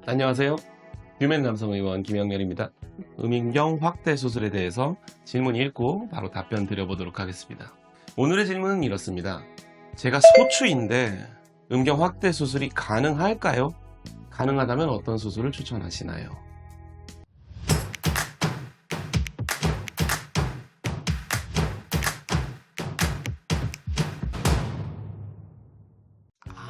안녕하세요. 휴맨 남성 의원 김영렬입니다. 음인경 확대 수술에 대해서 질문 읽고 바로 답변 드려보도록 하겠습니다. 오늘의 질문은 이렇습니다. 제가 소추인데 음경 확대 수술이 가능할까요? 가능하다면 어떤 수술을 추천하시나요?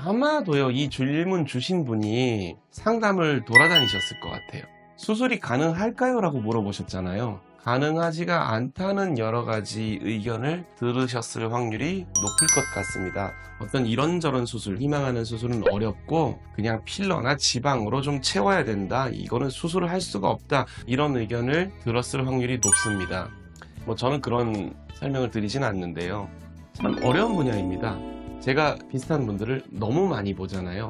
아마도요, 이 질문 주신 분이 상담을 돌아다니셨을 것 같아요. 수술이 가능할까요? 라고 물어보셨잖아요. 가능하지가 않다는 여러 가지 의견을 들으셨을 확률이 높을 것 같습니다. 어떤 이런저런 수술, 희망하는 수술은 어렵고 그냥 필러나 지방으로 좀 채워야 된다, 이거는 수술을 할 수가 없다, 이런 의견을 들었을 확률이 높습니다. 저는 그런 설명을 드리진 않는데요. 참 어려운 분야입니다. 제가 비슷한 분들을 너무 많이 보잖아요.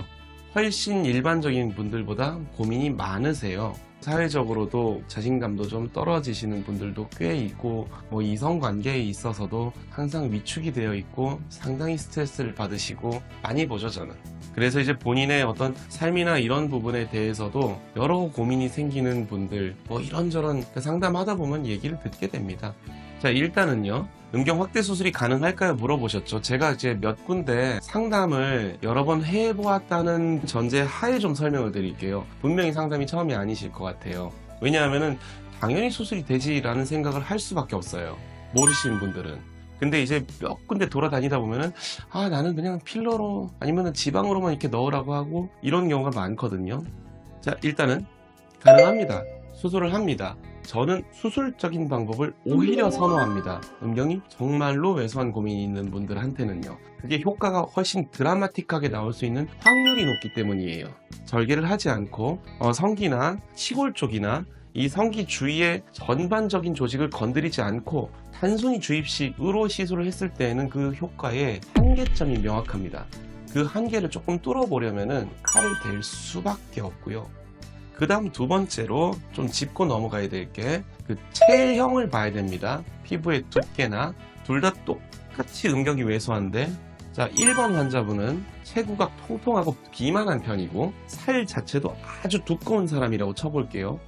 훨씬 일반적인 분들보다 고민이 많으세요. 사회적으로도 자신감도 좀 떨어지시는 분들도 꽤 있고, 이성관계에 있어서도 항상 위축이 되어 있고 상당히 스트레스를 받으시고 많이 보죠, 저는. 그래서 이제 본인의 어떤 삶이나 이런 부분에 대해서도 여러 고민이 생기는 분들, 이런저런 상담하다 보면 얘기를 듣게 됩니다. 자, 일단은요, 음경 확대 수술이 가능할까요? 물어보셨죠. 제가 이제 몇 군데 상담을 여러 번 해보았다는 전제 하에 좀 설명을 드릴게요. 분명히 상담이 처음이 아니실 것 같아요. 왜냐하면은 당연히 수술이 되지라는 생각을 할 수밖에 없어요, 모르시는 분들은. 근데 이제 몇 군데 돌아다니다 보면은 나는 그냥 필러로 아니면은 지방으로만 이렇게 넣으라고 하고 이런 경우가 많거든요. 자, 일단은 가능합니다. 수술을 합니다. 저는 수술적인 방법을 오히려 선호합니다. 음경이 정말로 왜소한 고민이 있는 분들한테는요. 그게 효과가 훨씬 드라마틱하게 나올 수 있는 확률이 높기 때문이에요. 절개를 하지 않고 성기나 치골 쪽이나 이 성기 주위의 전반적인 조직을 건드리지 않고 단순히 주입식으로 시술을 했을 때에는 그 효과의 한계점이 명확합니다. 그 한계를 조금 뚫어보려면 칼을 댈 수밖에 없고요. 그 다음 두 번째로 좀 짚고 넘어가야 될 게 그 체형을 봐야 됩니다. 피부의 두께나 둘 다 똑같이 음경이 왜소한데, 자, 1번 환자분은 체구가 통통하고 비만한 편이고 살 자체도 아주 두꺼운 사람이라고 쳐볼게요.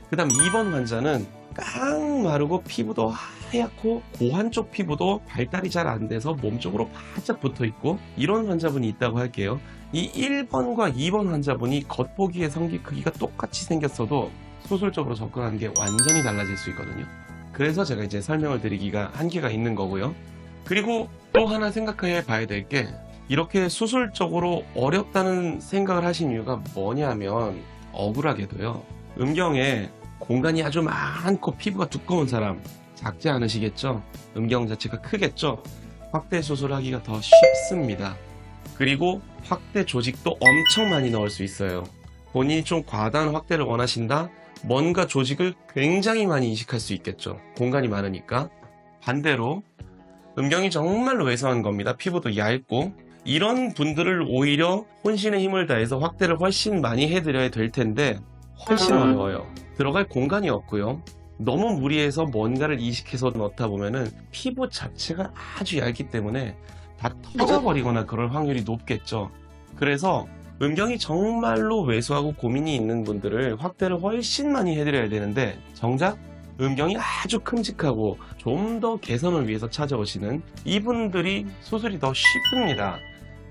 그 다음 2번 환자는 깡 마르고 피부도 하얗고 고환 쪽 피부도 발달이 잘 안 돼서 몸 쪽으로 바짝 붙어 있고, 이런 환자분이 있다고 할게요. 이 1번과 2번 환자분이 겉보기의 성기 크기가 똑같이 생겼어도 수술적으로 접근하는 게 완전히 달라질 수 있거든요. 그래서 제가 이제 설명을 드리기가 한계가 있는 거고요. 그리고 또 하나 생각해 봐야 될 게, 이렇게 수술적으로 어렵다는 생각을 하신 이유가 뭐냐면, 억울하게도요, 음경에 공간이 아주 많고 피부가 두꺼운 사람 작지 않으시겠죠? 음경 자체가 크겠죠? 확대 수술하기가 더 쉽습니다. 그리고 확대 조직도 엄청 많이 넣을 수 있어요. 본인이 좀 과다한 확대를 원하신다? 뭔가 조직을 굉장히 많이 이식할 수 있겠죠. 공간이 많으니까. 반대로 음경이 정말로 왜소한 겁니다. 피부도 얇고. 이런 분들을 오히려 혼신의 힘을 다해서 확대를 훨씬 많이 해드려야 될 텐데 훨씬 어려워요. 들어갈 공간이 없고요. 너무 무리해서 뭔가를 이식해서 넣다 보면은 피부 자체가 아주 얇기 때문에 다 터져버리거나 그럴 확률이 높겠죠. 그래서 음경이 정말로 왜소하고 고민이 있는 분들을 확대를 훨씬 많이 해드려야 되는데, 정작 음경이 아주 큼직하고 좀 더 개선을 위해서 찾아오시는 이분들이 수술이 더 쉽습니다.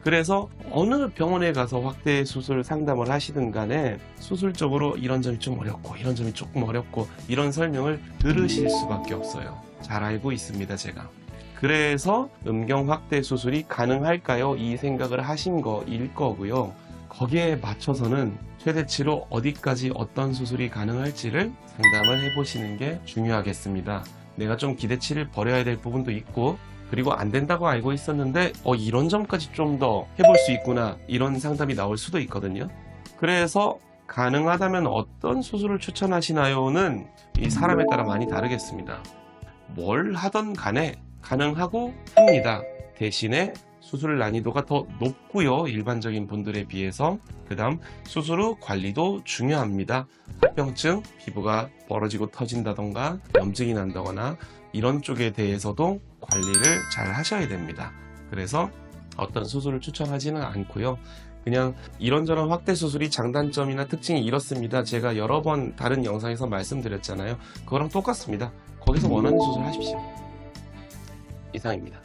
그래서 어느 병원에 가서 확대 수술 상담을 하시든 간에 수술적으로 이런 점이 좀 어렵고 이런 점이 조금 어렵고 이런 설명을 들으실 수밖에 없어요. 잘 알고 있습니다, 제가. 그래서 음경 확대 수술이 가능할까요? 이 생각을 하신 거일 거고요. 거기에 맞춰서는 최대치로 어디까지 어떤 수술이 가능할지를 상담을 해보시는 게 중요하겠습니다. 내가 좀 기대치를 버려야 될 부분도 있고, 그리고 안 된다고 알고 있었는데 이런 점까지 좀 더 해볼 수 있구나, 이런 상담이 나올 수도 있거든요. 그래서 가능하다면 어떤 수술을 추천하시나요는 이 사람에 따라 많이 다르겠습니다. 뭘 하던 간에 가능하고 합니다. 대신에 수술 난이도가 더 높고요, 일반적인 분들에 비해서. 그 다음 수술 후 관리도 중요합니다. 합병증, 피부가 벌어지고 터진다던가 염증이 난다거나 이런 쪽에 대해서도 관리를 잘 하셔야 됩니다. 그래서 어떤 수술을 추천하지는 않고요. 그냥 이런저런 확대 수술이 장단점이나 특징이 이렇습니다. 제가 여러 번 다른 영상에서 말씀드렸잖아요. 그거랑 똑같습니다. 거기서 원하는 수술 하십시오. 이상입니다.